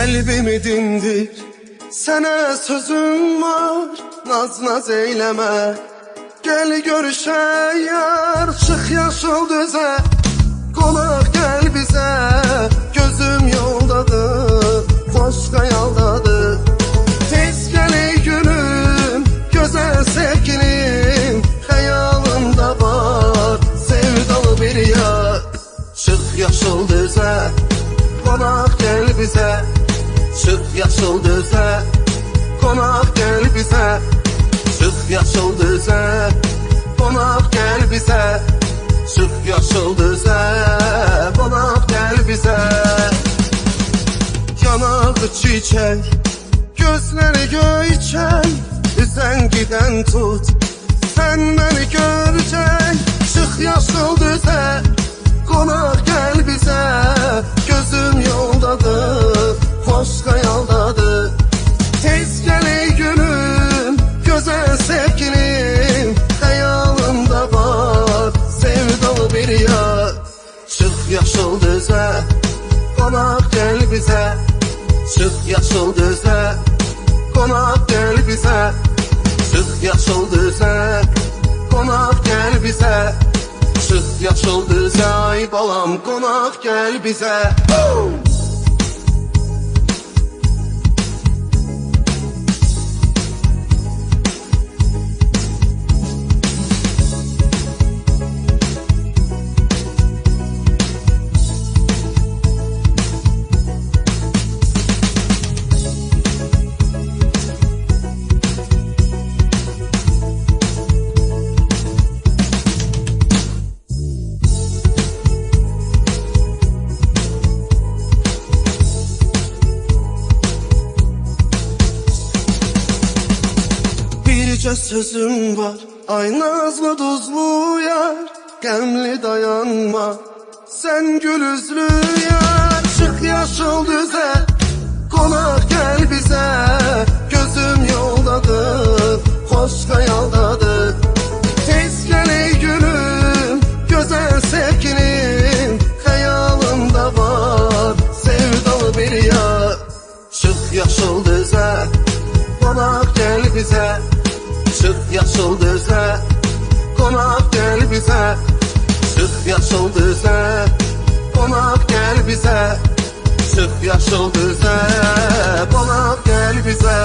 Qəlbimi dindir, sənə sözüm var. Naz eyləmə, gəl görüşək yar. Çıx yaşıl düzə, qonaq gəl bizə. Gözüm yoldadır, xoş xəyaldadır. Tez gəl ey günüm, gözəl sevgilim. Xəyalımda var, sevdalı bir yar. Çıx yaşıl düzə, qonaq gəl bizə. Çıx yaşıl düzə, qonaq gəl bizə. Çıx yaşıl düzə, qonaq gəl bizə. Çıx yaşıl düzə, qonaq gəl bizə. Yanağı çiçək, gözləri göyçək. Üzən gedən tut, sən məni görəcək. Çıx yaşıl düzə, qonaq gəl bizə. Gözüm yoldadır, xoş xəyaldadır. Tez gəl ey günüm, gözəl sevgilim. Xəyalımda var, sevdalı bir yar. Çıx yaşıl düzə, qonaq gəl bizə. Çıx yaşıl düzə, qonaq gəl bizə. Çıx yaşıl düzə, qonaq gəl bizə. Çıx yaşıl düzə, ay balam, qonaq gəl bizə. Bircə sözüm var, ay nazlı duzlu yar. Qəmli dayanma, sən gül üzlü yar. Çıx yaşıl düzə, qonaq gəl bizə. Gözüm yoldadır, xoş xəyaldadır. Tez gəl ey günüm, gözəl sevgilim. Xəyalımda var, sevdalı bir yar. Çıx yaşıl düzə, qonaq gəl bizə. Çıx yaşıl düzə, qonaq gəl bizə. Çıx yaşıl düzə, qonaq gəl bizə. Çıx yaşıl düzə, qonaq gəl bizə.